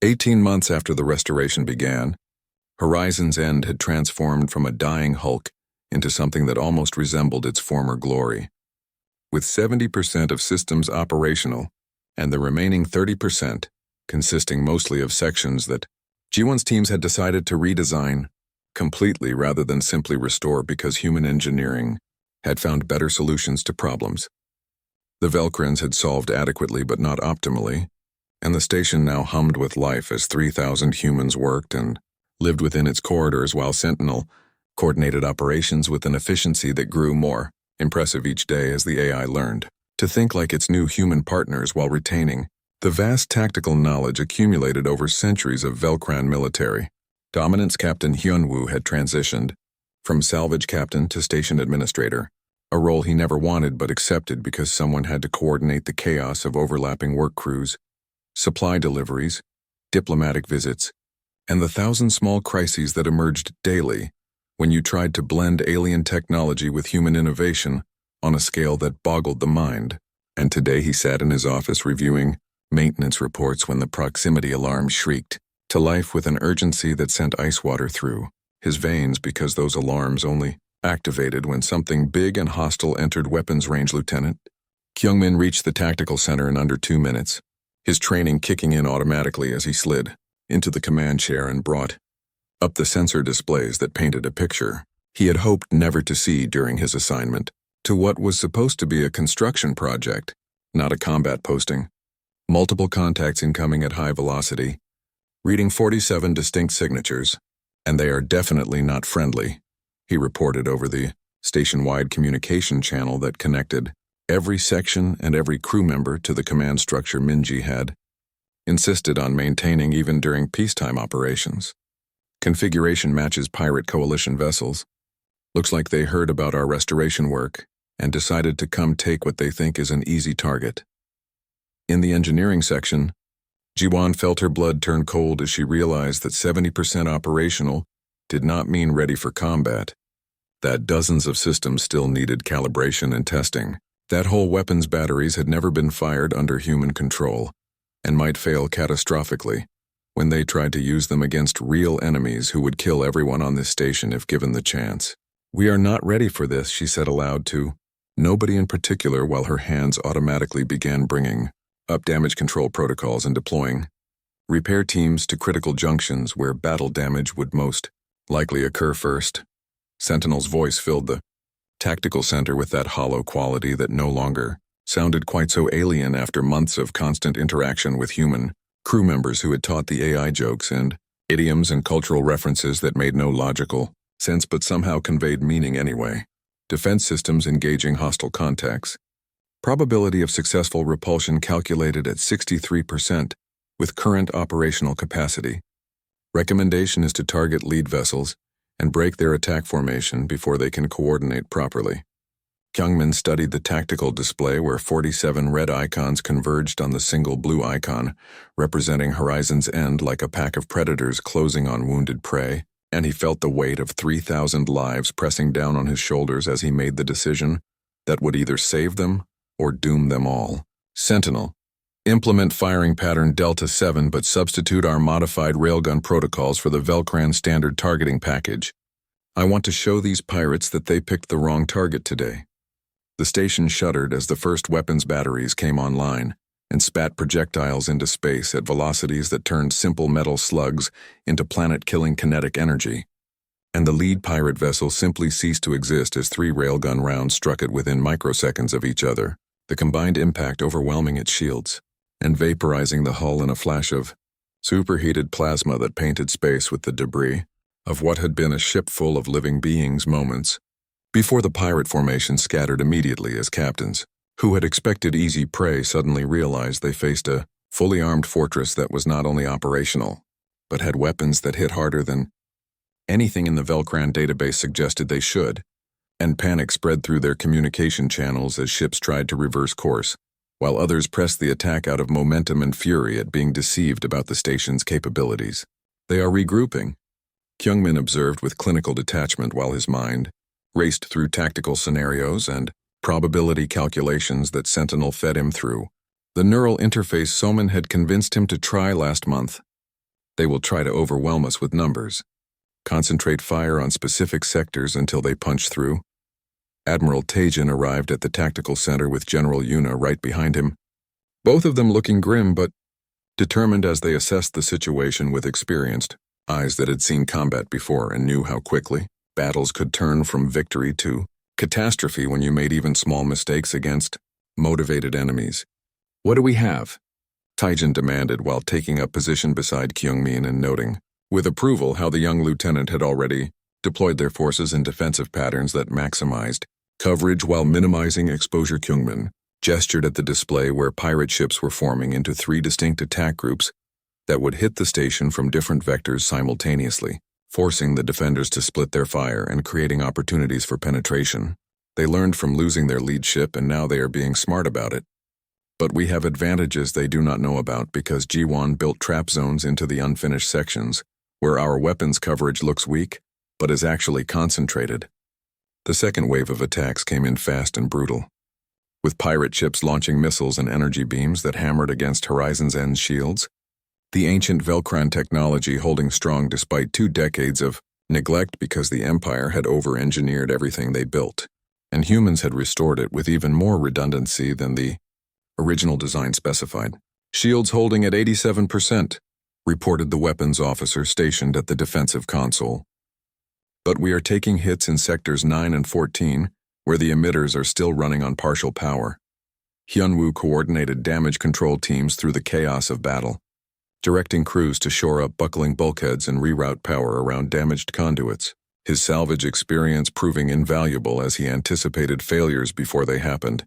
18 months after the restoration began, Horizon's End had transformed from a dying hulk into something that almost resembled its former glory. With 70% of systems operational and the remaining 30% consisting mostly of sections that G1's teams had decided to redesign completely rather than simply restore because human engineering had found better solutions to problems. The Velkrans had solved adequately but not optimally, and the station now hummed with life as 3,000 humans worked and lived within its corridors while Sentinel coordinated operations with an efficiency that grew more impressive each day as the AI learned to think like its new human partners while retaining the vast tactical knowledge accumulated over centuries of Velkran military. Dominance Captain Hyunwoo had transitioned from salvage captain to station administrator, a role he never wanted but accepted because someone had to coordinate the chaos of overlapping work crews, supply deliveries, diplomatic visits, and the thousand small crises that emerged daily when you tried to blend alien technology with human innovation on a scale that boggled the mind. And today he sat in his office reviewing maintenance reports when the proximity alarm shrieked to life with an urgency that sent ice water through his veins because those alarms only activated when something big and hostile entered weapons range. Lieutenant Kyungmin reached the tactical center in under 2 minutes, his training kicking in automatically as he slid into the command chair and brought up the sensor displays that painted a picture he had hoped never to see during his assignment to what was supposed to be a construction project, not a combat posting. Multiple contacts incoming at high velocity, reading 47 distinct signatures, and they are definitely not friendly, he reported over the station-wide communication channel that connected every section and every crew member to the command structure Minji had insisted on maintaining even during peacetime operations. Configuration matches pirate coalition vessels. Looks like they heard about our restoration work and decided to come take what they think is an easy target. In the engineering section, Jiwon felt her blood turn cold as she realized that 70% operational did not mean ready for combat, that dozens of systems still needed calibration and testing, that whole weapons batteries had never been fired under human control and might fail catastrophically when they tried to use them against real enemies who would kill everyone on this station if given the chance. "We are not ready for this," she said aloud to nobody in particular while her hands automatically began bringing up damage control protocols and deploying repair teams to critical junctions where battle damage would most likely occur first. Sentinel's voice filled the tactical center with that hollow quality that no longer sounded quite so alien after months of constant interaction with human crew members who had taught the AI jokes and idioms and cultural references that made no logical sense but somehow conveyed meaning anyway. Defense systems engaging hostile contacts. Probability of successful repulsion calculated at 63% with current operational capacity. Recommendation is to target lead vessels and break their attack formation before they can coordinate properly. Kyungmin studied the tactical display where 47 red icons converged on the single blue icon, representing Horizon's End like a pack of predators closing on wounded prey, and he felt the weight of 3,000 lives pressing down on his shoulders as he made the decision that would either save them or doom them all. Sentinel, implement firing pattern Delta 7 but substitute our modified railgun protocols for the Velkran standard targeting package. I want to show these pirates that they picked the wrong target today. The station shuddered as the first weapons batteries came online and spat projectiles into space at velocities that turned simple metal slugs into planet-killing kinetic energy. And the lead pirate vessel simply ceased to exist as 3 railgun rounds struck it within microseconds of each other, the combined impact overwhelming its shields and vaporizing the hull in a flash of superheated plasma that painted space with the debris of what had been a ship full of living beings moments before the pirate formation scattered immediately as captains, who had expected easy prey, suddenly realized they faced a fully armed fortress that was not only operational, but had weapons that hit harder than anything in the Velkran database suggested they should, and panic spread through their communication channels as ships tried to reverse course, while others pressed the attack out of momentum and fury at being deceived about the station's capabilities. "They are regrouping," Kyungmin observed with clinical detachment while his mind raced through tactical scenarios and probability calculations that Sentinel fed him through the neural interface Soman had convinced him to try last month. They will try to overwhelm us with numbers. Concentrate fire on specific sectors until they punch through. Admiral Tajin arrived at the tactical center with General Yuna right behind him, both of them looking grim but determined as they assessed the situation with experienced eyes that had seen combat before and knew how quickly battles could turn from victory to catastrophe when you made even small mistakes against motivated enemies. "What do we have?" Taijin demanded while taking up position beside Kyungmin and noting, with approval, how the young lieutenant had already deployed their forces in defensive patterns that maximized coverage while minimizing exposure. Kyungmin gestured at the display where pirate ships were forming into 3 distinct attack groups that would hit the station from different vectors simultaneously, forcing the defenders to split their fire and creating opportunities for penetration. They learned from losing their lead ship and now they are being smart about it. But we have advantages they do not know about because G1 built trap zones into the unfinished sections, where our weapons coverage looks weak, but is actually concentrated. The second wave of attacks came in fast and brutal, with pirate ships launching missiles and energy beams that hammered against Horizon's End shields, the ancient Velcran technology holding strong despite 2 decades of neglect because the Empire had over-engineered everything they built, and humans had restored it with even more redundancy than the original design specified. "Shields holding at 87%, reported the weapons officer stationed at the defensive console. "But we are taking hits in sectors 9 and 14, where the emitters are still running on partial power." Hyunwoo coordinated damage control teams through the chaos of battle, directing crews to shore up buckling bulkheads and reroute power around damaged conduits, his salvage experience proving invaluable as he anticipated failures before they happened,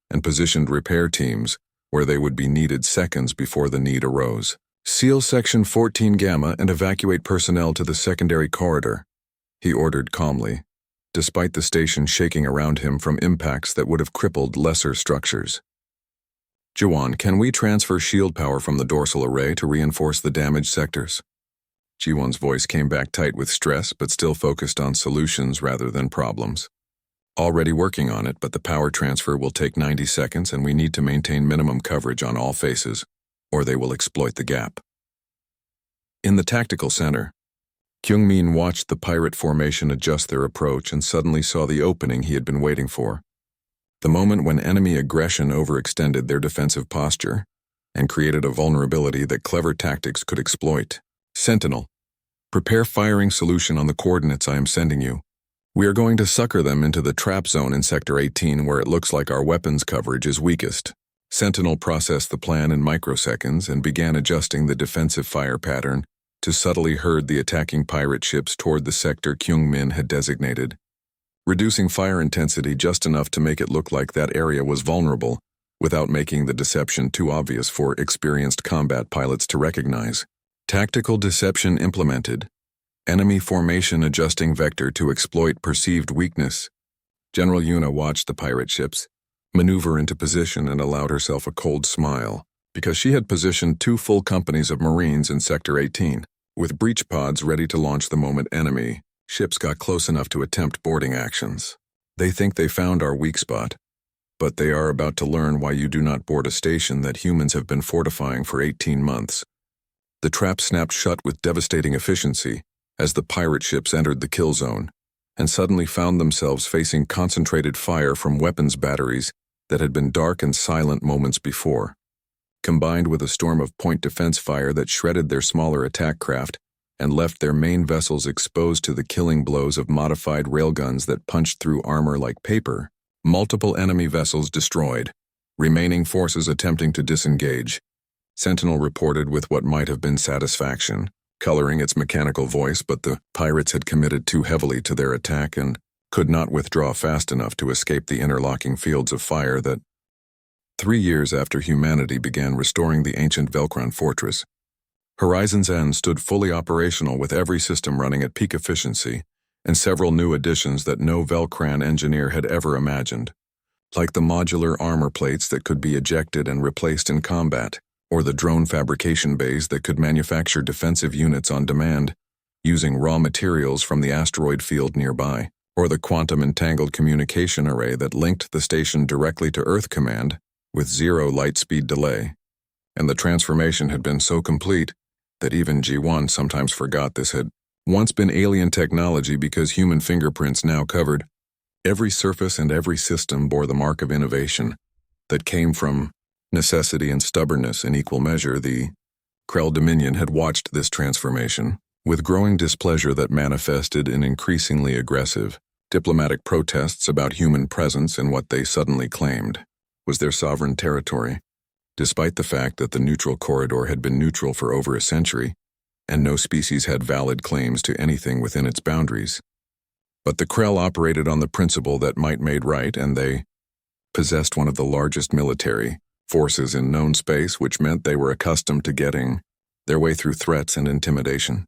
and positioned repair teams where they would be needed seconds before the need arose. "Seal Section 14 Gamma and evacuate personnel to the secondary corridor," he ordered calmly, despite the station shaking around him from impacts that would have crippled lesser structures. "Jiwon, can we transfer shield power from the dorsal array to reinforce the damaged sectors?" Jiwon's voice came back tight with stress but still focused on solutions rather than problems. "Already working on it, but the power transfer will take 90 seconds and we need to maintain minimum coverage on all faces, or they will exploit the gap." In the tactical center, Kyungmin watched the pirate formation adjust their approach and suddenly saw the opening he had been waiting for. The moment when enemy aggression overextended their defensive posture and created a vulnerability that clever tactics could exploit. "Sentinel, prepare firing solution on the coordinates I am sending you. We are going to sucker them into the trap zone in Sector 18 where it looks like our weapons coverage is weakest." Sentinel processed the plan in microseconds and began adjusting the defensive fire pattern to subtly herd the attacking pirate ships toward the sector Kyungmin had designated, reducing fire intensity just enough to make it look like that area was vulnerable, without making the deception too obvious for experienced combat pilots to recognize. Tactical deception implemented. Enemy formation adjusting vector to exploit perceived weakness. General Yuna watched the pirate ships maneuver into position and allowed herself a cold smile, because she had positioned 2 full companies of Marines in Sector 18, with breach pods ready to launch the moment enemy ships got close enough to attempt boarding actions. "They think they found our weak spot, but they are about to learn why you do not board a station that humans have been fortifying for 18 months. The trap snapped shut with devastating efficiency as the pirate ships entered the kill zone, and suddenly found themselves facing concentrated fire from weapons batteries that had been dark and silent moments before, combined with a storm of point defense fire that shredded their smaller attack craft and left their main vessels exposed to the killing blows of modified railguns that punched through armor like paper. Multiple enemy vessels destroyed, remaining forces attempting to disengage. Sentinel reported with what might have been satisfaction, coloring its mechanical voice, but the pirates had committed too heavily to their attack and could not withdraw fast enough to escape the interlocking fields of fire that 3 years after humanity began restoring the ancient Velcran fortress, Horizon's End stood fully operational with every system running at peak efficiency and several new additions that no Velcran engineer had ever imagined, like the modular armor plates that could be ejected and replaced in combat, or the drone fabrication bays that could manufacture defensive units on demand using raw materials from the asteroid field nearby, or the quantum entangled communication array that linked the station directly to Earth Command with 0 light speed delay. And the transformation had been so complete that even G1 sometimes forgot this had once been alien technology because human fingerprints now covered every surface and every system bore the mark of innovation that came from necessity and stubbornness in equal measure. The Krell Dominion had watched this transformation with growing displeasure that manifested in increasingly aggressive diplomatic protests about human presence in what they suddenly claimed was their sovereign territory, despite the fact that the neutral corridor had been neutral for over a century, and no species had valid claims to anything within its boundaries. But the Krell operated on the principle that might made right, and they possessed one of the largest military forces in known space, which meant they were accustomed to getting their way through threats and intimidation.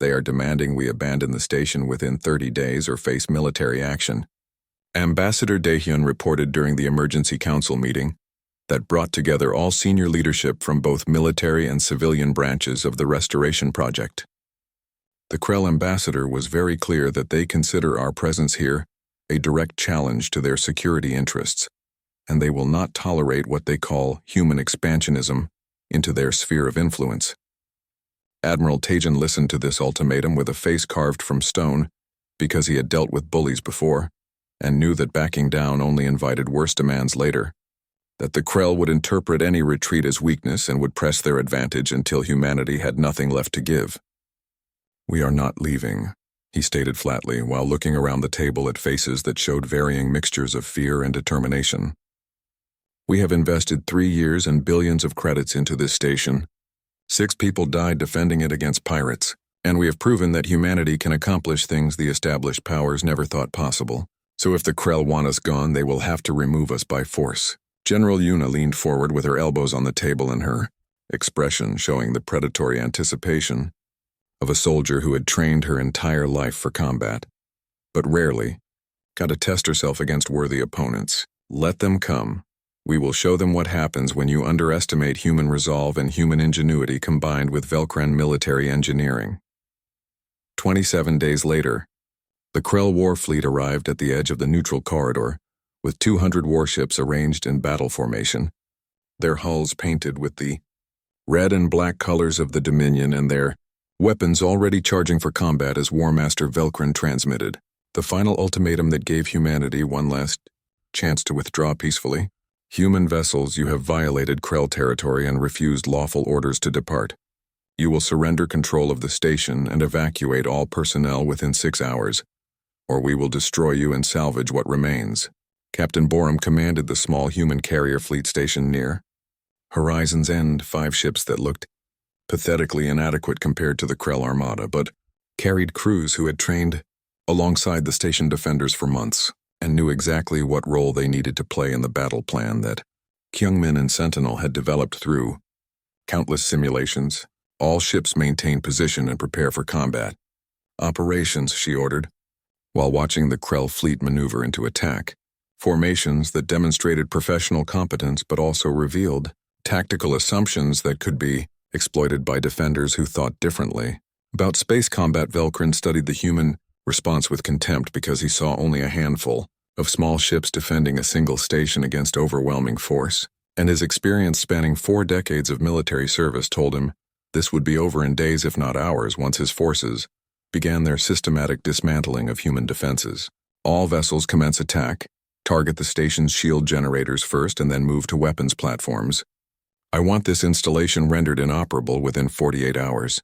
They are demanding we abandon the station within 30 days or face military action. Ambassador Daehyun reported during the emergency council meeting that brought together all senior leadership from both military and civilian branches of the restoration project. The Krell ambassador was very clear that they consider our presence here a direct challenge to their security interests, and they will not tolerate what they call human expansionism into their sphere of influence. Admiral Tajan listened to this ultimatum with a face carved from stone because he had dealt with bullies before and knew that backing down only invited worse demands later, that the Krell would interpret any retreat as weakness and would press their advantage until humanity had nothing left to give. "We are not leaving," he stated flatly while looking around the table at faces that showed varying mixtures of fear and determination. "We have invested 3 years and billions of credits into this station. 6 people died defending it against pirates, and we have proven that humanity can accomplish things the established powers never thought possible. So if the Krell want us gone, they will have to remove us by force." General Yuna leaned forward with her elbows on the table and her expression showing the predatory anticipation of a soldier who had trained her entire life for combat, but rarely got to test herself against worthy opponents. "Let them come. We will show them what happens when you underestimate human resolve and human ingenuity combined with Velcran military engineering." 27 days later, the Krell war fleet arrived at the edge of the neutral corridor, with 200 warships arranged in battle formation, their hulls painted with the red and black colors of the Dominion and their weapons already charging for combat as War Master Velcran transmitted the final ultimatum that gave humanity one last chance to withdraw peacefully. "Human vessels, you have violated Krell territory and refused lawful orders to depart. You will surrender control of the station and evacuate all personnel within 6 hours, or we will destroy you and salvage what remains." Captain Borum commanded the small human carrier fleet stationed near Horizon's End, 5 ships that looked pathetically inadequate compared to the Krell Armada, but carried crews who had trained alongside the station defenders for months and knew exactly what role they needed to play in the battle plan that Kyungmin and Sentinel had developed through countless simulations. "All ships maintain position and prepare for combat operations," she ordered, while watching the Krell fleet maneuver into attack. Formations that demonstrated professional competence but also revealed tactical assumptions that could be exploited by defenders who thought differently. About space combat, Velcran studied the human response with contempt because he saw only a handful of small ships defending a single station against overwhelming force, and his experience spanning 4 decades of military service told him this would be over in days if not hours once his forces began their systematic dismantling of human defenses. "All vessels commence attack. Target the station's shield generators first and then move to weapons platforms. I want this installation rendered inoperable within 48 hours."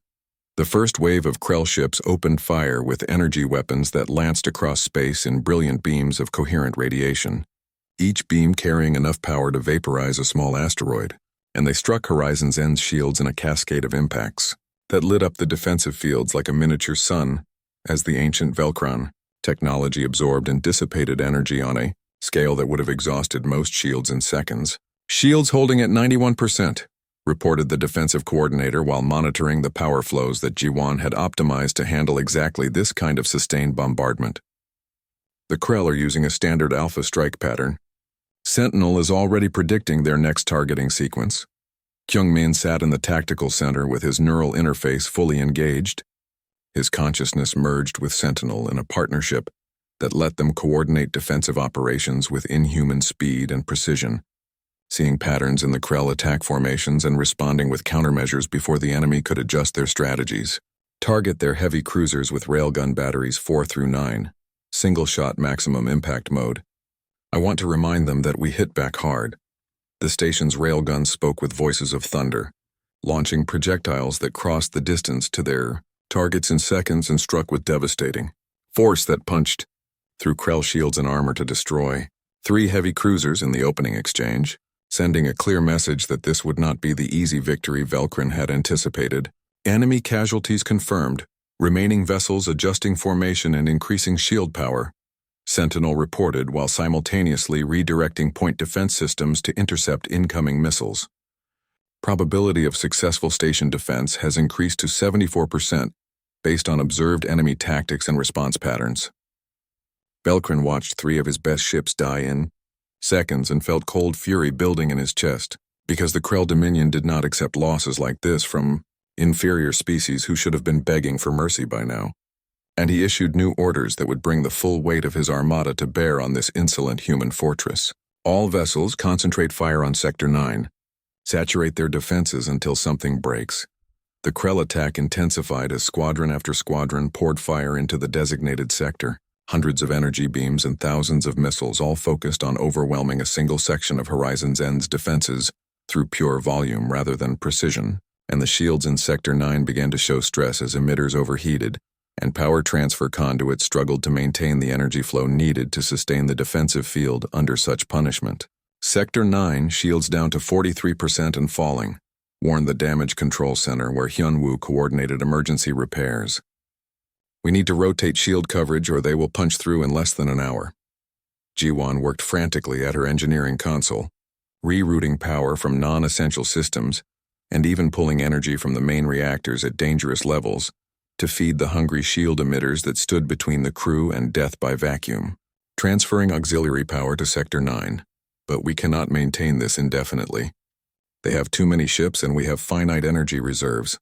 The first wave of Krell ships opened fire with energy weapons that lanced across space in brilliant beams of coherent radiation, each beam carrying enough power to vaporize a small asteroid, and they struck Horizon's End's shields in a cascade of impacts that lit up the defensive fields like a miniature sun as the ancient Velcran technology absorbed and dissipated energy on a scale that would have exhausted most shields in seconds. "Shields holding at 91%, reported the defensive coordinator while monitoring the power flows that G1 had optimized to handle exactly this kind of sustained bombardment. The Krell are using a standard alpha strike pattern. Sentinel is already predicting their next targeting sequence. Kyungmin sat in the tactical center with his neural interface fully engaged. His consciousness merged with Sentinel in a partnership that let them coordinate defensive operations with inhuman speed and precision. seeing patterns in the Krell attack formations and responding with countermeasures before the enemy could adjust their strategies. Target their heavy cruisers with railgun batteries 4 through 9, single-shot maximum impact mode. I want to remind them that we hit back hard. The station's railguns spoke with voices of thunder, launching projectiles that crossed the distance to their targets in seconds and struck with devastating force that punched through Krell shields and armor to destroy 3 heavy cruisers in the opening exchange, sending a clear message that this would not be the easy victory Velkrin had anticipated. Enemy casualties confirmed, remaining vessels adjusting formation and increasing shield power, Sentinel reported while simultaneously redirecting point defense systems to intercept incoming missiles. Probability of successful station defense has increased to 74% based on observed enemy tactics and response patterns. Velkrin watched 3 of his best ships die in seconds and felt cold fury building in his chest, because the Krell Dominion did not accept losses like this from inferior species who should have been begging for mercy by now. And he issued new orders that would bring the full weight of his armada to bear on this insolent human fortress. All vessels concentrate fire on Sector 9. Saturate their defenses until something breaks. The Krell attack intensified as squadron after squadron poured fire into the designated sector. Hundreds of energy beams and thousands of missiles all focused on overwhelming a single section of Horizon's End's defenses through pure volume rather than precision, and the shields in Sector 9 began to show stress as emitters overheated, and power transfer conduits struggled to maintain the energy flow needed to sustain the defensive field under such punishment. Sector 9, shields down to 43% and falling, warned the Damage Control Center where Hyunwoo coordinated emergency repairs. We need to rotate shield coverage or they will punch through in less than an hour. Jiwon worked frantically at her engineering console, rerouting power from non-essential systems and even pulling energy from the main reactors at dangerous levels to feed the hungry shield emitters that stood between the crew and death by vacuum. Transferring auxiliary power to Sector 9, but we cannot maintain this indefinitely. They have too many ships and we have finite energy reserves.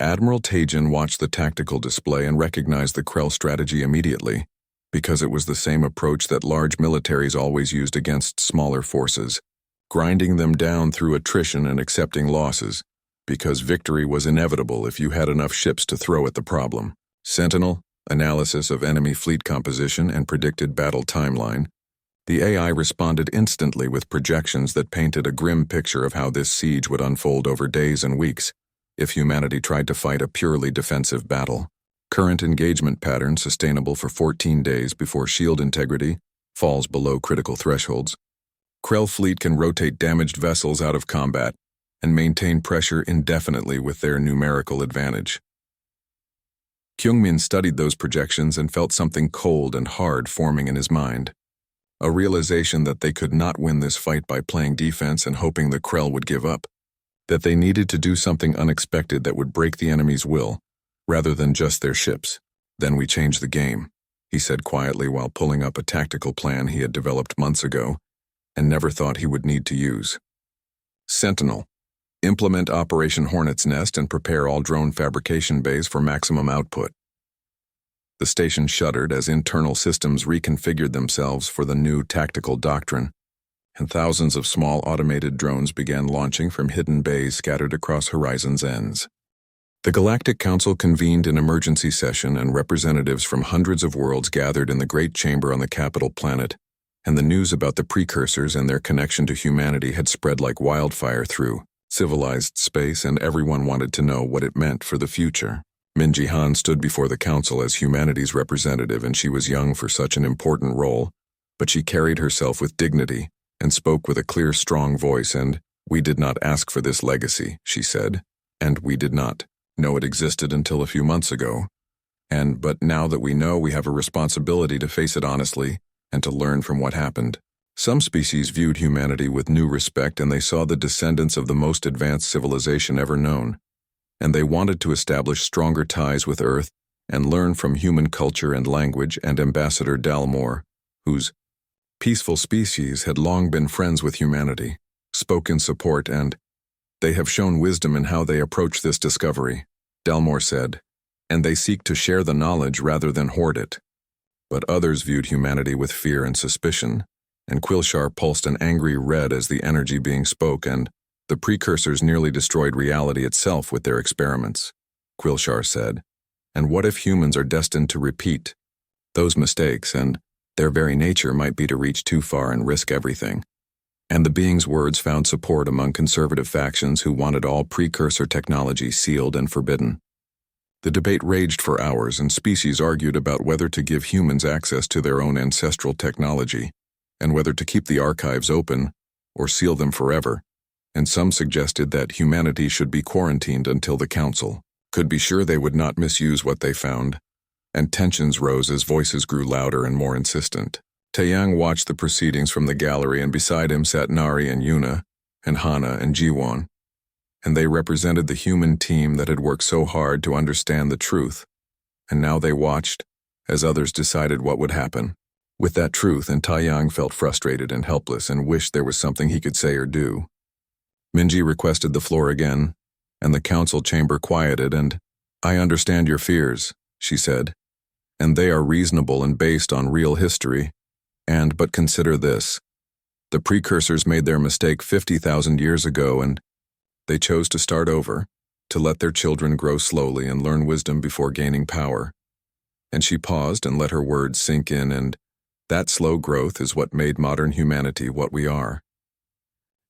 Admiral Tajin watched the tactical display and recognized the Krell strategy immediately, because it was the same approach that large militaries always used against smaller forces, grinding them down through attrition and accepting losses, because victory was inevitable if you had enough ships to throw at the problem. Sentinel, analysis of enemy fleet composition and predicted battle timeline. The AI responded instantly with projections that painted a grim picture of how this siege would unfold over days and weeks if humanity tried to fight a purely defensive battle. Current engagement pattern sustainable for 14 days before shield integrity falls below critical thresholds. Krell fleet can rotate damaged vessels out of combat and maintain pressure indefinitely with their numerical advantage. Kyungmin studied those projections and felt something cold and hard forming in his mind. A realization that they could not win this fight by playing defense and hoping the Krell would give up. That they needed to do something unexpected that would break the enemy's will, rather than just their ships. Then we change the game, he said quietly while pulling up a tactical plan he had developed months ago and never thought he would need to use. Sentinel, implement Operation Hornet's Nest and prepare all drone fabrication bays for maximum output. The station shuddered as internal systems reconfigured themselves for the new tactical doctrine, and thousands of small automated drones began launching from hidden bays scattered across Horizon's Ends. The Galactic Council convened an emergency session and representatives from hundreds of worlds gathered in the Great Chamber on the capital planet, and the news about the precursors and their connection to humanity had spread like wildfire through civilized space, and everyone wanted to know what it meant for the future. Minji Han stood before the council as humanity's representative, and she was young for such an important role, but she carried herself with dignity and spoke with a clear, strong voice, and "We did not ask for this legacy," she said, "and we did not know it existed until a few months ago. But now that we know, we have a responsibility to face it honestly and to learn from what happened." Some species viewed humanity with new respect, and they saw the descendants of the most advanced civilization ever known, and they wanted to establish stronger ties with Earth and learn from human culture and language, and Ambassador Dalmor, whose peaceful species had long been friends with humanity, spoke in support, and "They have shown wisdom in how they approach this discovery," Dalmor said, "and they seek to share the knowledge rather than hoard it." But others viewed humanity with fear and suspicion, and Quilshar pulsed an angry red as the energy being spoke, and the precursors nearly destroyed reality itself with their experiments. Quilshar said, and what if humans are destined to repeat those mistakes, and their very nature might be to reach too far and risk everything? And the being's words found support among conservative factions who wanted all precursor technology sealed and forbidden. The debate raged for hours, and species argued about whether to give humans access to their own ancestral technology, and whether to keep the archives open or seal them forever, and some suggested that humanity should be quarantined until the council could be sure they would not misuse what they found, and tensions rose as voices grew louder and more insistent. Taeyang watched the proceedings from the gallery, and beside him sat Nari and Yuna, and Hana and Jiwon, and they represented the human team that had worked so hard to understand the truth, and now they watched as others decided what would happen. With that truth, and Taeyang felt frustrated and helpless and wished there was something he could say or do. Minji requested the floor again, and the council chamber quieted, and, "I understand your fears," she said, "and they are reasonable and based on real history. But consider this. The precursors made their mistake 50,000 years ago, and they chose to start over, to let their children grow slowly and learn wisdom before gaining power." And she paused and let her words sink in, and that slow growth is what made modern humanity what we are.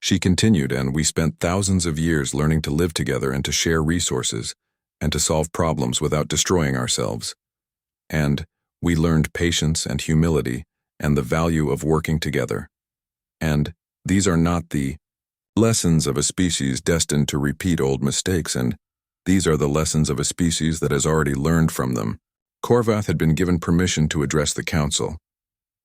She continued, and we spent thousands of years learning to live together and to share resources, and to solve problems without destroying ourselves. And we learned patience and humility, and the value of working together. And these are not the lessons of a species destined to repeat old mistakes, and these are the lessons of a species that has already learned from them. Korvath had been given permission to address the council,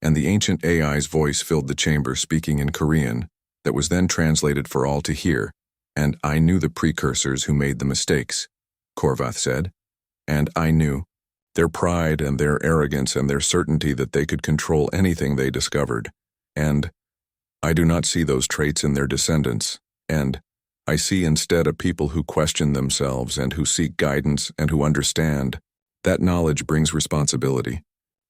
and the ancient AI's voice filled the chamber, speaking in Korean, that was then translated for all to hear. "And I knew the precursors who made the mistakes," Korvath said, "and I knew their pride and their arrogance and their certainty that they could control anything they discovered. And I do not see those traits in their descendants, and I see instead a people who question themselves and who seek guidance and who understand. That knowledge brings responsibility."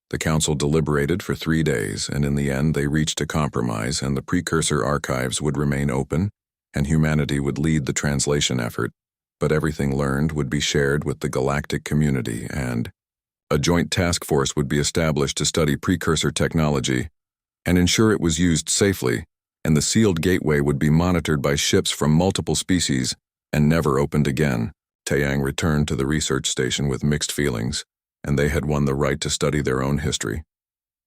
The council deliberated for 3 days, and in the end they reached a compromise, and the precursor archives would remain open, and humanity would lead the translation effort, but everything learned would be shared with the galactic community, and a joint task force would be established to study precursor technology and ensure it was used safely, and the sealed gateway would be monitored by ships from multiple species and never opened again. Taeyang returned to the research station with mixed feelings, and they had won the right to study their own history.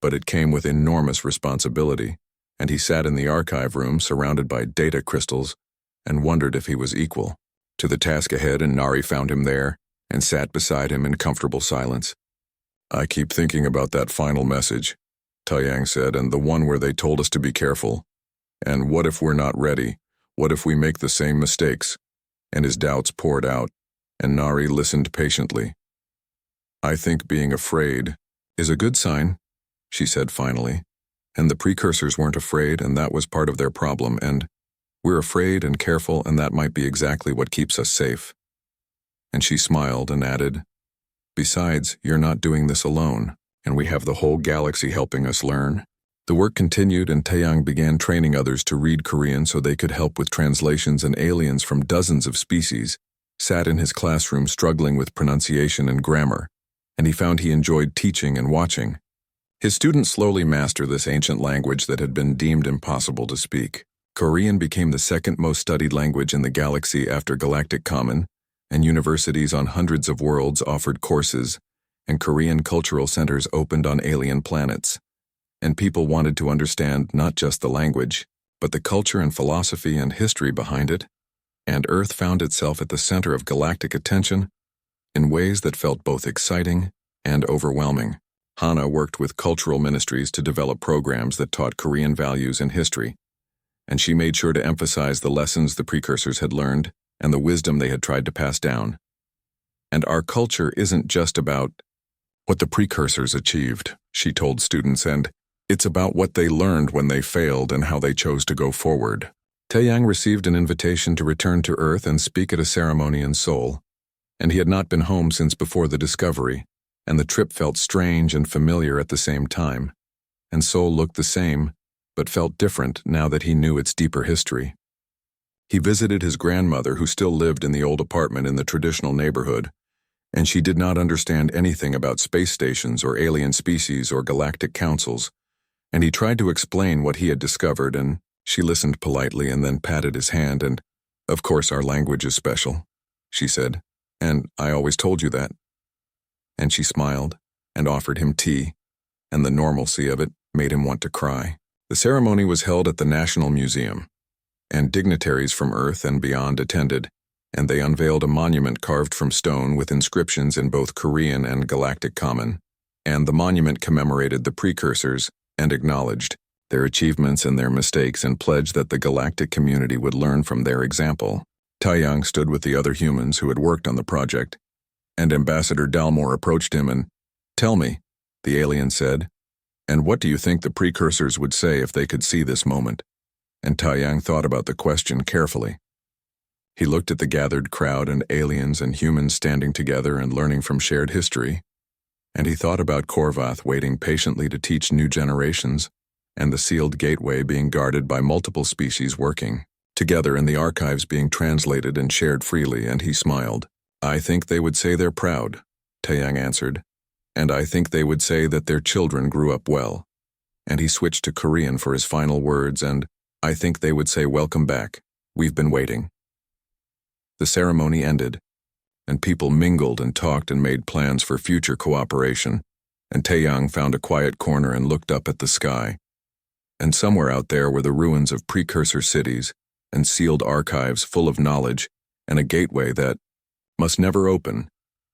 But it came with enormous responsibility, and he sat in the archive room surrounded by data crystals and wondered if he was equal to the task ahead, and Nari found him there and sat beside him in comfortable silence. "I keep thinking about that final message," Taeyang said, "and the one where they told us to be careful. And what if we're not ready? What if we make the same mistakes?" And his doubts poured out, and Nari listened patiently. "I think being afraid is a good sign," she said finally. "And the precursors weren't afraid, and that was part of their problem, and we're afraid and careful, and that might be exactly what keeps us safe." And she smiled and added, "Besides, you're not doing this alone, and we have the whole galaxy helping us learn." The work continued, and Taeyang began training others to read Korean so they could help with translations, and aliens from dozens of species sat in his classroom struggling with pronunciation and grammar, and he found he enjoyed teaching and watching. His students slowly mastered this ancient language that had been deemed impossible to speak. Korean became the second most studied language in the galaxy after Galactic Common, and universities on hundreds of worlds offered courses, and Korean cultural centers opened on alien planets. And people wanted to understand not just the language, but the culture and philosophy and history behind it, and Earth found itself at the center of galactic attention in ways that felt both exciting and overwhelming. Hana worked with cultural ministries to develop programs that taught Korean values and history, and she made sure to emphasize the lessons the precursors had learned and the wisdom they had tried to pass down. "And our culture isn't just about what the precursors achieved," she told students, "and it's about what they learned when they failed and how they chose to go forward." Taeyang received an invitation to return to Earth and speak at a ceremony in Seoul, and he had not been home since before the discovery, and the trip felt strange and familiar at the same time. And Seoul looked the same, but felt different now that he knew its deeper history. He visited his grandmother, who still lived in the old apartment in the traditional neighborhood, and she did not understand anything about space stations or alien species or galactic councils, and he tried to explain what he had discovered, and she listened politely and then patted his hand and, "Of course our language is special," she said, "and I always told you that." And she smiled and offered him tea, and the normalcy of it made him want to cry. The ceremony was held at the National Museum, and dignitaries from Earth and beyond attended, and they unveiled a monument carved from stone with inscriptions in both Korean and Galactic Common, and the monument commemorated the precursors and acknowledged their achievements and their mistakes and pledged that the galactic community would learn from their example. Taeyang stood with the other humans who had worked on the project, and Ambassador Dalmor approached him and, "Tell me," the alien said, "and what do you think the precursors would say if they could see this moment?" And Taeyang thought about the question carefully. He looked at the gathered crowd and aliens and humans standing together and learning from shared history, and he thought about Korvath waiting patiently to teach new generations, and the sealed gateway being guarded by multiple species working together and the archives being translated and shared freely, and he smiled. "I think they would say they're proud," Taeyang answered, "and I think they would say that their children grew up well." And he switched to Korean for his final words, and "I think they would say welcome back. We've been waiting." The ceremony ended, and people mingled and talked and made plans for future cooperation, and Taeyang found a quiet corner and looked up at the sky. And somewhere out there were the ruins of precursor cities and sealed archives full of knowledge and a gateway that must never open,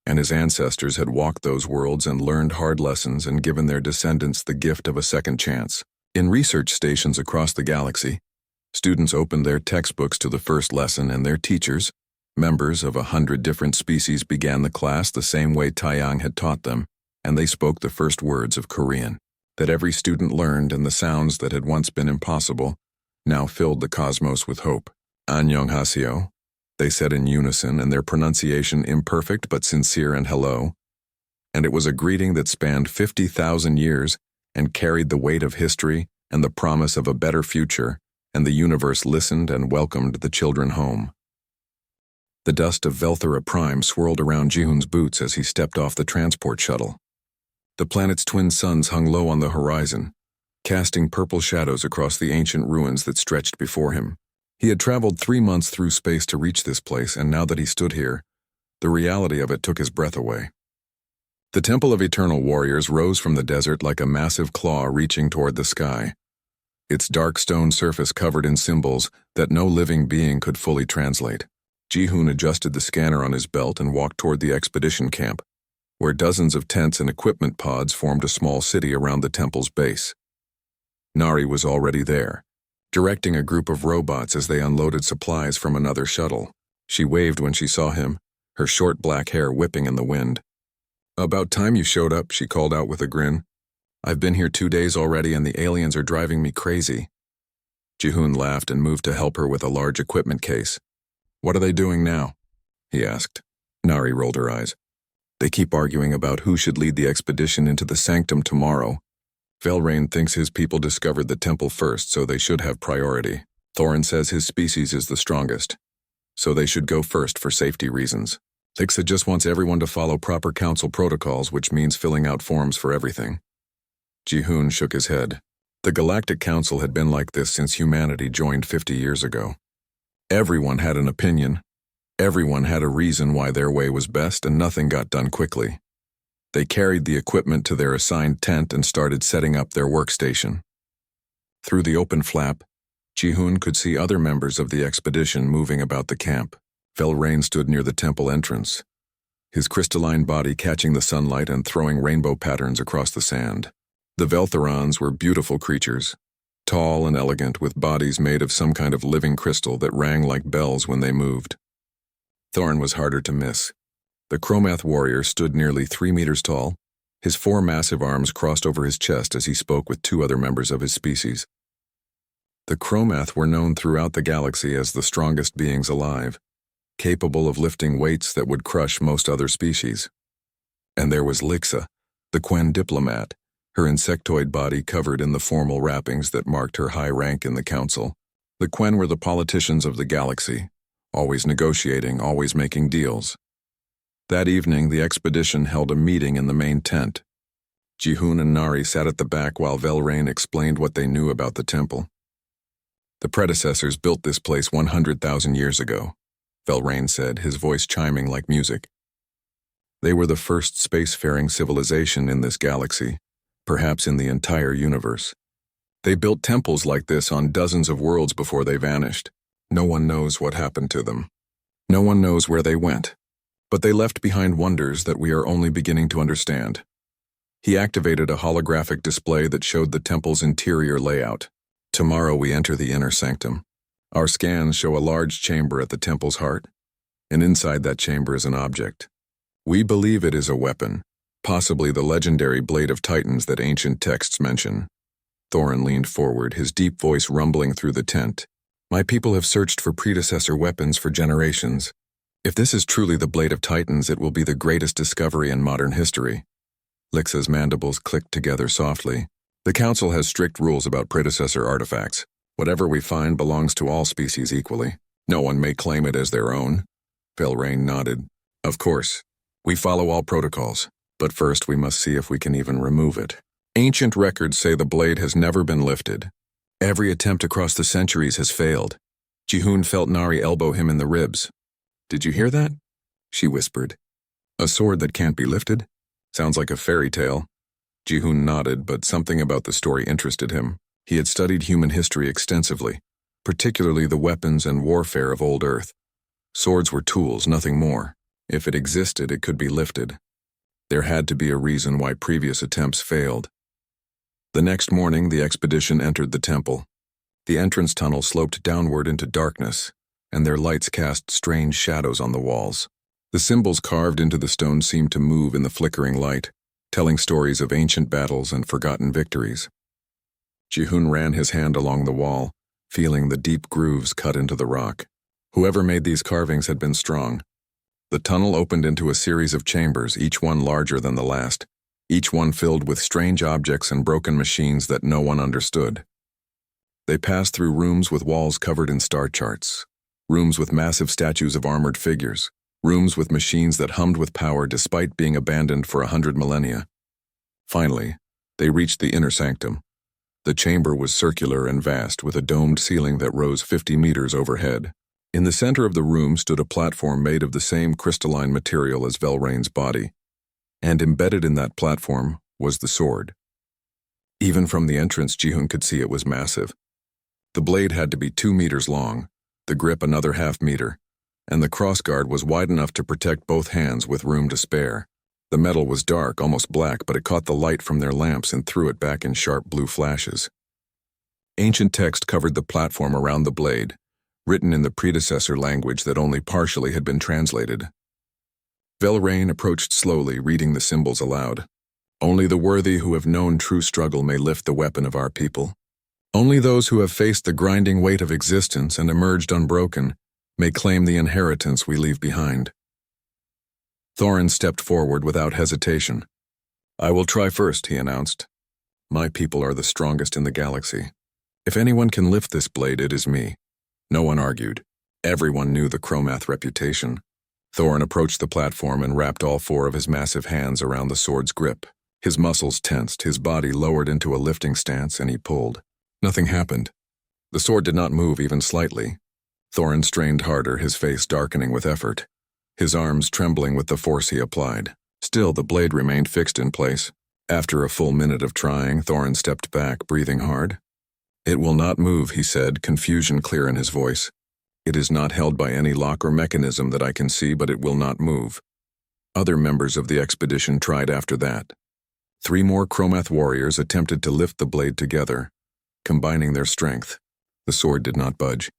and his ancestors had walked those worlds and learned hard lessons and given their descendants the gift of a second chance. In research stations across the galaxy, students opened their textbooks to the first lesson, and their teachers, members of 100 different species, began the class the same way Taeyang had taught them, and they spoke the first words of Korean that every student learned, and the sounds that had once been impossible now filled the cosmos with hope. "Annyeonghaseyo," they said in unison, and their pronunciation imperfect but sincere, and "hello." And it was a greeting that spanned 50,000 years and carried the weight of history and the promise of a better future, and the universe listened and welcomed the children home. The dust of Velthera Prime swirled around Jihoon's boots as he stepped off the transport shuttle. The planet's twin suns hung low on the horizon, casting purple shadows across the ancient ruins that stretched before him. He had traveled 3 months through space to reach this place, and now that he stood here, the reality of it took his breath away. The Temple of Eternal Warriors rose from the desert like a massive claw reaching toward the sky, its dark stone surface covered in symbols that no living being could fully translate. Jihoon adjusted the scanner on his belt and walked toward the expedition camp, where dozens of tents and equipment pods formed a small city around the temple's base. Nari was already there, directing a group of robots as they unloaded supplies from another shuttle. She waved when she saw him, her short black hair whipping in the wind. "About time you showed up," she called out with a grin. "I've been here 2 days already and the aliens are driving me crazy." Jihoon laughed and moved to help her with a large equipment case. "What are they doing now?" he asked. Nari rolled her eyes. "They keep arguing about who should lead the expedition into the sanctum tomorrow. Velrain thinks his people discovered the temple first, so they should have priority. Thorin says his species is the strongest, so they should go first for safety reasons. Lixa just wants everyone to follow proper council protocols, which means filling out forms for everything." Jihoon shook his head. The Galactic Council had been like this since humanity joined 50 years ago. Everyone had an opinion. Everyone had a reason why their way was best, and nothing got done quickly. They carried the equipment to their assigned tent and started setting up their workstation. Through the open flap, Jihoon could see other members of the expedition moving about the camp. Velrain stood near the temple entrance, his crystalline body catching the sunlight and throwing rainbow patterns across the sand. The Veltherons were beautiful creatures, tall and elegant, with bodies made of some kind of living crystal that rang like bells when they moved. Thorin was harder to miss. The Chromath warrior stood nearly 3 meters tall, his 4 massive arms crossed over his chest as he spoke with 2 other members of his species. The Chromath were known throughout the galaxy as the strongest beings alive, capable of lifting weights that would crush most other species. And there was Lixa, the Quen diplomat, her insectoid body covered in the formal wrappings that marked her high rank in the council. The Quen were the politicians of the galaxy, always negotiating, always making deals. That evening, the expedition held a meeting in the main tent. Ji-hoon and Nari sat at the back while Velrain explained what they knew about the temple. The predecessors built this place 100,000 years ago, Velrain said, his voice chiming like music. They were the first spacefaring civilization in this galaxy, perhaps in the entire universe. They built temples like this on dozens of worlds before they vanished. No one knows what happened to them. No one knows where they went. But they left behind wonders that we are only beginning to understand. He activated a holographic display that showed the temple's interior layout. Tomorrow we enter the inner sanctum. Our scans show a large chamber at the temple's heart, and inside that chamber is an object. We believe it is a weapon, possibly the legendary Blade of Titans that ancient texts mention. Thorin leaned forward, his deep voice rumbling through the tent. My people have searched for predecessor weapons for generations. If this is truly the Blade of Titans, it will be the greatest discovery in modern history. Lixa's mandibles clicked together softly. The Council has strict rules about predecessor artifacts. Whatever we find belongs to all species equally. No one may claim it as their own. Velrain nodded. Of course. We follow all protocols, but first we must see if we can even remove it. Ancient records say the blade has never been lifted. Every attempt across the centuries has failed. Ji-hoon felt Nari elbow him in the ribs. Did you hear that? She whispered. A sword that can't be lifted? Sounds like a fairy tale. Ji-hoon nodded, but something about the story interested him. He had studied human history extensively, particularly the weapons and warfare of old Earth. Swords were tools, nothing more. If it existed, it could be lifted. There had to be a reason why previous attempts failed. The next morning, the expedition entered the temple. The entrance tunnel sloped downward into darkness, and their lights cast strange shadows on the walls. The symbols carved into the stone seemed to move in the flickering light, telling stories of ancient battles and forgotten victories. Ji-hoon ran his hand along the wall, feeling the deep grooves cut into the rock. Whoever made these carvings had been strong. The tunnel opened into a series of chambers, each one larger than the last, each one filled with strange objects and broken machines that no one understood. They passed through rooms with walls covered in star charts, rooms with massive statues of armored figures, rooms with machines that hummed with power despite being abandoned for 100 millennia. Finally, they reached the inner sanctum. The chamber was circular and vast, with a domed ceiling that rose 50 meters overhead. In the center of the room stood a platform made of the same crystalline material as Velrain's body, and embedded in that platform was the sword. Even from the entrance, Ji-hoon could see it was massive. The blade had to be 2 meters long, the grip another half meter, and the crossguard was wide enough to protect both hands with room to spare. The metal was dark, almost black, but it caught the light from their lamps and threw it back in sharp blue flashes. Ancient text covered the platform around the blade, written in the predecessor language that only partially had been translated. Velrain approached slowly, reading the symbols aloud. Only the worthy who have known true struggle may lift the weapon of our people. Only those who have faced the grinding weight of existence and emerged unbroken may claim the inheritance we leave behind. Thorin stepped forward without hesitation. I will try first, he announced. My people are the strongest in the galaxy. If anyone can lift this blade, it is me. No one argued. Everyone knew the Chromath reputation. Thorin approached the platform and wrapped all 4 of his massive hands around the sword's grip. His muscles tensed, his body lowered into a lifting stance, and he pulled. Nothing happened. The sword did not move even slightly. Thorin strained harder, his face darkening with effort, his arms trembling with the force he applied. Still, the blade remained fixed in place. After a full minute of trying, Thorin stepped back, breathing hard. It will not move, he said, confusion clear in his voice. It is not held by any lock or mechanism that I can see, but it will not move. Other members of the expedition tried after that. 3 more Chromath warriors attempted to lift the blade together, combining their strength. The sword did not budge.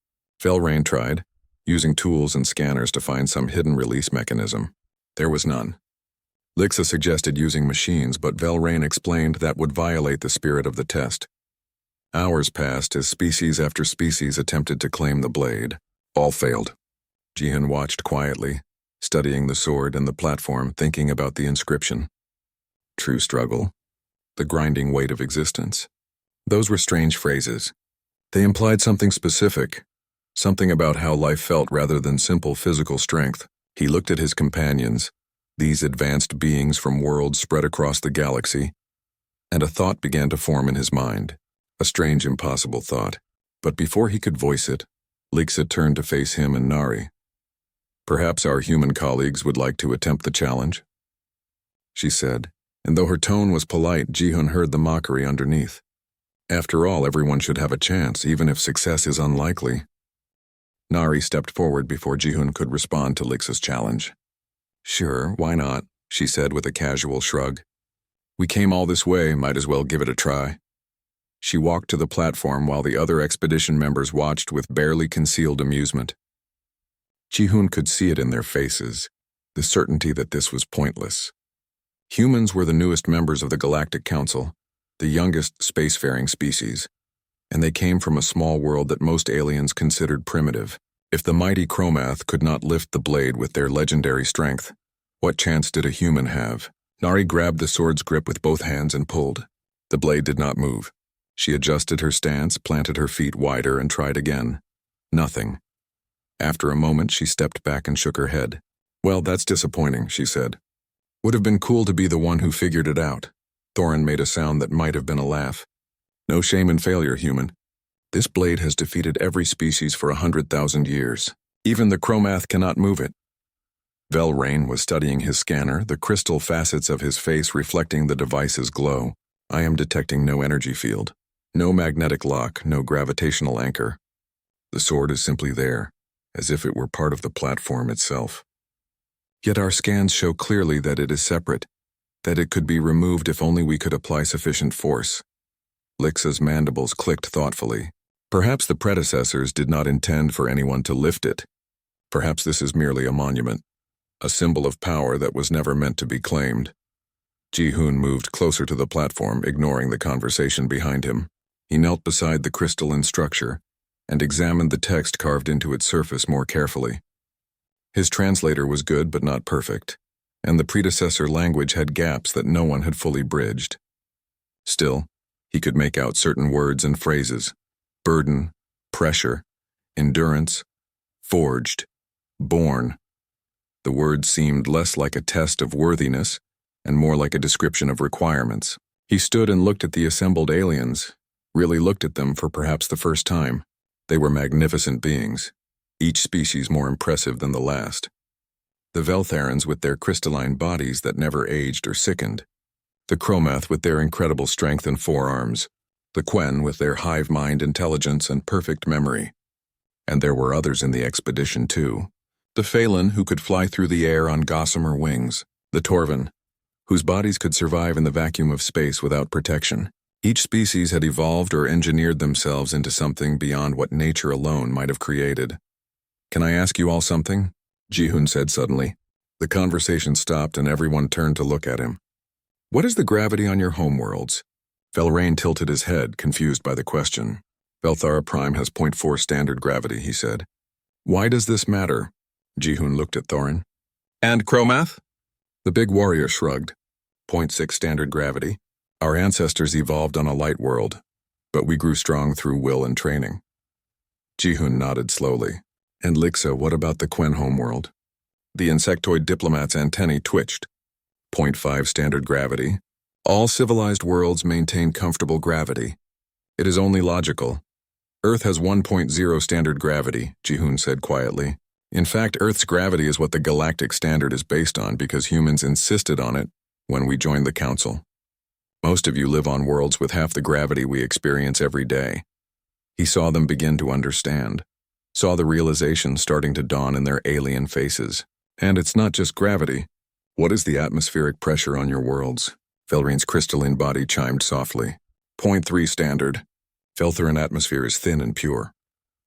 Velrain tried, using tools and scanners to find some hidden release mechanism. There was none. Lixa suggested using machines, but Velrain explained that would violate the spirit of the test. Hours passed as species after species attempted to claim the blade. All failed. Ji-hoon watched quietly, studying the sword and the platform, thinking about the inscription. True struggle. the grinding weight of existence. Those were strange phrases. They implied something specific, something about how life felt rather than simple physical strength. He looked at his companions, these advanced beings from worlds spread across the galaxy, and a thought began to form in his mind, a strange, impossible thought. But before he could voice it, Lixa turned to face him and Nari. "Perhaps our human colleagues would like to attempt the challenge," she said, and though her tone was polite, Ji-hun heard the mockery underneath. After all, everyone should have a chance, even if success is unlikely. Nari stepped forward before Ji-hun could respond to Lixa's challenge. "Sure, why not?" she said with a casual shrug. "We came all this way, might as well give it a try." She walked to the platform while the other expedition members watched with barely concealed amusement. Ji-hun could see it in their faces, the certainty that this was pointless. Humans were the newest members of the Galactic Council, the youngest spacefaring species, and they came from a small world that most aliens considered primitive. If the mighty Chromath could not lift the blade with their legendary strength, what chance did a human have? Nari grabbed the sword's grip with both hands and pulled. The blade did not move. She adjusted her stance, planted her feet wider, and tried again. Nothing. After a moment, she stepped back and shook her head. "Well, that's disappointing," she said. "Would have been cool to be the one who figured it out." Thorin made a sound that might have been a laugh. "No shame in failure, human. This blade has defeated every species for 100,000 years. Even the Chromath cannot move it." Velrain was studying his scanner, the crystal facets of his face reflecting the device's glow. "I am detecting no energy field. No magnetic lock, no gravitational anchor. The sword is simply there, as if it were part of the platform itself. Yet our scans show clearly that it is separate, that it could be removed if only we could apply sufficient force." Lixa's mandibles clicked thoughtfully. Perhaps the predecessors did not intend for anyone to lift it. Perhaps this is merely a monument, a symbol of power that was never meant to be claimed. Ji-hun moved closer to the platform, ignoring the conversation behind him. He knelt beside the crystalline structure and examined the text carved into its surface more carefully. His translator was good but not perfect, and the predecessor language had gaps that no one had fully bridged. Still, he could make out certain words and phrases: burden, pressure, endurance, forged, born. The words seemed less like a test of worthiness and more like a description of requirements. He stood and looked at the assembled aliens, really looked at them for perhaps the first time. They were magnificent beings, each species more impressive than the last. The Veltharans with their crystalline bodies that never aged or sickened, the Chromath with their incredible strength and forearms, the Quen with their hive-mind intelligence and perfect memory. And there were others in the expedition too. The Phelan, who could fly through the air on gossamer wings, the Torvan, whose bodies could survive in the vacuum of space without protection. Each species had evolved or engineered themselves into something beyond what nature alone might have created. "Can I ask you all something?" Ji-hun said suddenly. The conversation stopped and everyone turned to look at him. "What is the gravity on your homeworlds?" Velrain tilted his head, confused by the question. "Velthara Prime has 0.4 standard gravity," he said. "Why does this matter?" Ji-hun looked at Thorin. "And Chromath?" The big warrior shrugged. 0.6 standard gravity. Our ancestors evolved on a light world, but we grew strong through will and training." Ji-hun nodded slowly. "And Lixa, what about the Quen homeworld?" The insectoid diplomat's antennae twitched. 0.5 standard gravity. All civilized worlds maintain comfortable gravity. It is only logical. Earth has 1.0 standard gravity, Ji-hun said quietly. In fact, Earth's gravity is what the galactic standard is based on because humans insisted on it when we joined the Council. Most of you live on worlds with half the gravity we experience every day. He saw them begin to understand, saw the realization starting to dawn in their alien faces. And it's not just gravity. What is the atmospheric pressure on your worlds? Velrain's crystalline body chimed softly. 0.3 standard. Veltharan atmosphere is thin and pure.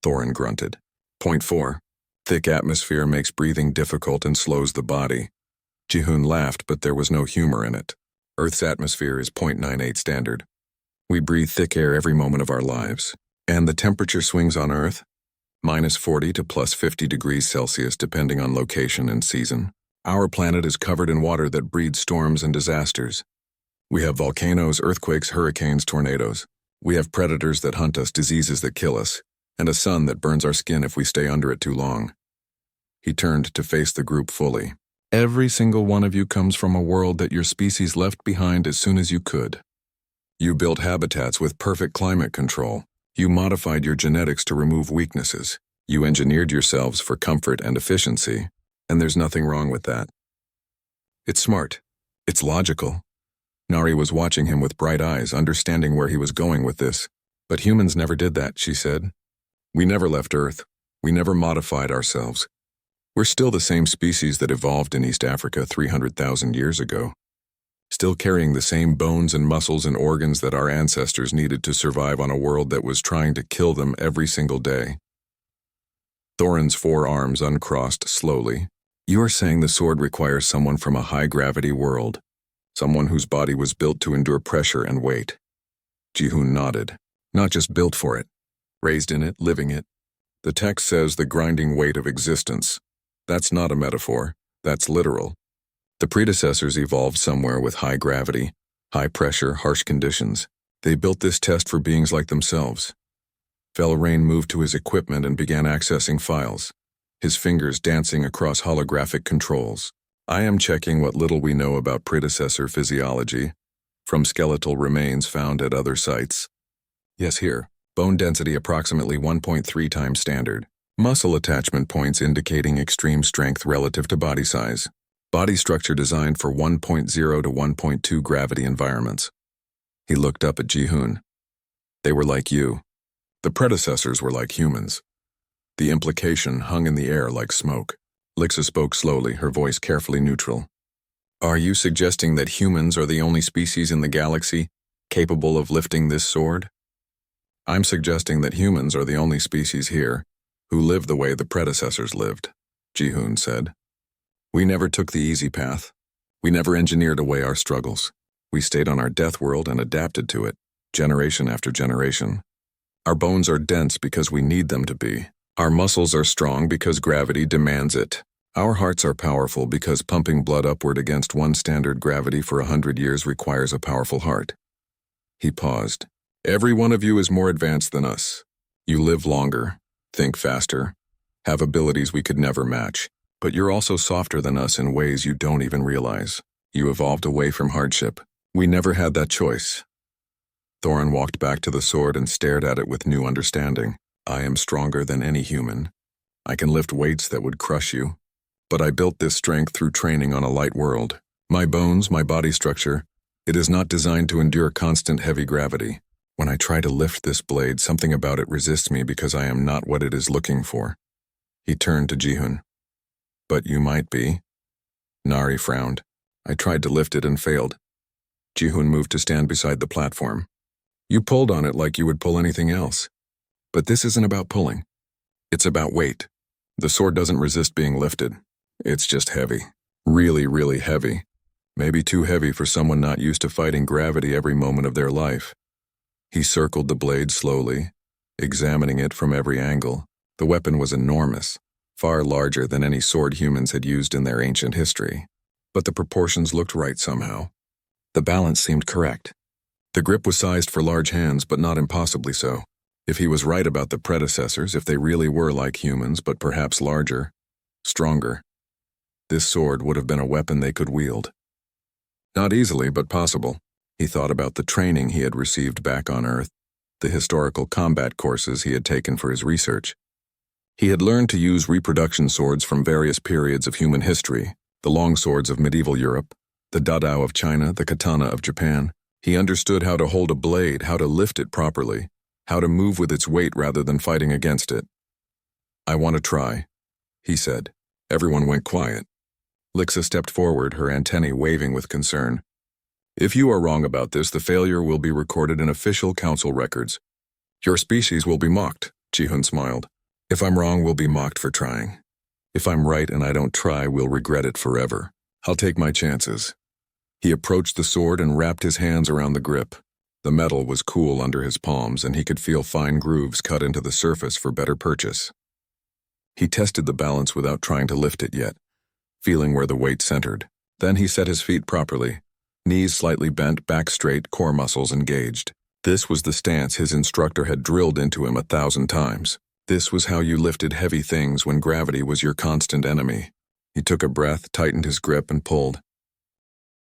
Thorin grunted. 0.4. Thick atmosphere makes breathing difficult and slows the body. Ji-hun laughed, but there was no humor in it. Earth's atmosphere is 0.98 standard. We breathe thick air every moment of our lives. And the temperature swings on Earth? -40 to +50 degrees Celsius depending on location and season. Our planet is covered in water that breeds storms and disasters. We have volcanoes, earthquakes, hurricanes, tornadoes. We have predators that hunt us, diseases that kill us, and a sun that burns our skin if we stay under it too long. He turned to face the group fully. Every single one of you comes from a world that your species left behind as soon as you could. You built habitats with perfect climate control. You modified your genetics to remove weaknesses. You engineered yourselves for comfort and efficiency, and there's nothing wrong with that. It's smart. It's logical. Nari was watching him with bright eyes, understanding where he was going with this. But humans never did that, she said. We never left Earth. We never modified ourselves. We're still the same species that evolved in East Africa 300,000 years ago, still carrying the same bones and muscles and organs that our ancestors needed to survive on a world that was trying to kill them every single day. Thorin's forearms uncrossed slowly. You are saying the sword requires someone from a high-gravity world, someone whose body was built to endure pressure and weight. Ji-hoon nodded. Not just built for it, raised in it, living it. The text says the grinding weight of existence. That's not a metaphor, that's literal. The predecessors evolved somewhere with high gravity, high pressure, harsh conditions. They built this test for beings like themselves. Velrain moved to his equipment and began accessing files, his fingers dancing across holographic controls. I am checking what little we know about predecessor physiology, from skeletal remains found at other sites. Yes, here. Bone density approximately 1.3 times standard. Muscle attachment points indicating extreme strength relative to body size. Body structure designed for 1.0 to 1.2 gravity environments. He looked up at Ji-hoon. They were like you. The predecessors were like humans. The implication hung in the air like smoke. Lixa spoke slowly, her voice carefully neutral. Are you suggesting that humans are the only species in the galaxy capable of lifting this sword? I'm suggesting that humans are the only species here who live the way the predecessors lived, Ji-hoon said. We never took the easy path. We never engineered away our struggles. We stayed on our death world and adapted to it, generation after generation. Our bones are dense because we need them to be. Our muscles are strong because gravity demands it. Our hearts are powerful because pumping blood upward against one standard gravity for 100 years requires a powerful heart. He paused. Every one of you is more advanced than us. You live longer, think faster, have abilities we could never match. But you're also softer than us in ways you don't even realize. You evolved away from hardship. We never had that choice. Thorin walked back to the sword and stared at it with new understanding. I am stronger than any human. I can lift weights that would crush you. But I built this strength through training on a light world. My bones, my body structure, it is not designed to endure constant heavy gravity. When I try to lift this blade, something about it resists me because I am not what it is looking for. He turned to Ji-hoon. But you might be. Nari frowned. I tried to lift it and failed. Ji-hoon moved to stand beside the platform. You pulled on it like you would pull anything else. But this isn't about pulling. It's about weight. The sword doesn't resist being lifted. It's just heavy. Really, really heavy. Maybe too heavy for someone not used to fighting gravity every moment of their life. He circled the blade slowly, examining it from every angle. The weapon was enormous, far larger than any sword humans had used in their ancient history. But the proportions looked right somehow. The balance seemed correct. The grip was sized for large hands, but not impossibly so. If he was right about the predecessors, if they really were like humans, but perhaps larger, stronger, this sword would have been a weapon they could wield. Not easily, but possible. He thought about the training he had received back on Earth, the historical combat courses he had taken for his research. He had learned to use reproduction swords from various periods of human history, the long swords of medieval Europe, the dadao of China, the katana of Japan. He understood how to hold a blade, how to lift it properly, how to move with its weight rather than fighting against it. I want to try, he said. Everyone went quiet. Lixa stepped forward, her antennae waving with concern. If you are wrong about this, the failure will be recorded in official council records. Your species will be mocked, Ji-hoon smiled. If I'm wrong, we'll be mocked for trying. If I'm right and I don't try, we'll regret it forever. I'll take my chances. He approached the sword and wrapped his hands around the grip. The metal was cool under his palms, and he could feel fine grooves cut into the surface for better purchase. He tested the balance without trying to lift it yet, feeling where the weight centered. Then he set his feet properly, Knees slightly bent, back straight, core muscles engaged. This was the stance his instructor had drilled into him 1,000 times. This was how you lifted heavy things when gravity was your constant enemy. He took a breath, tightened his grip, and pulled.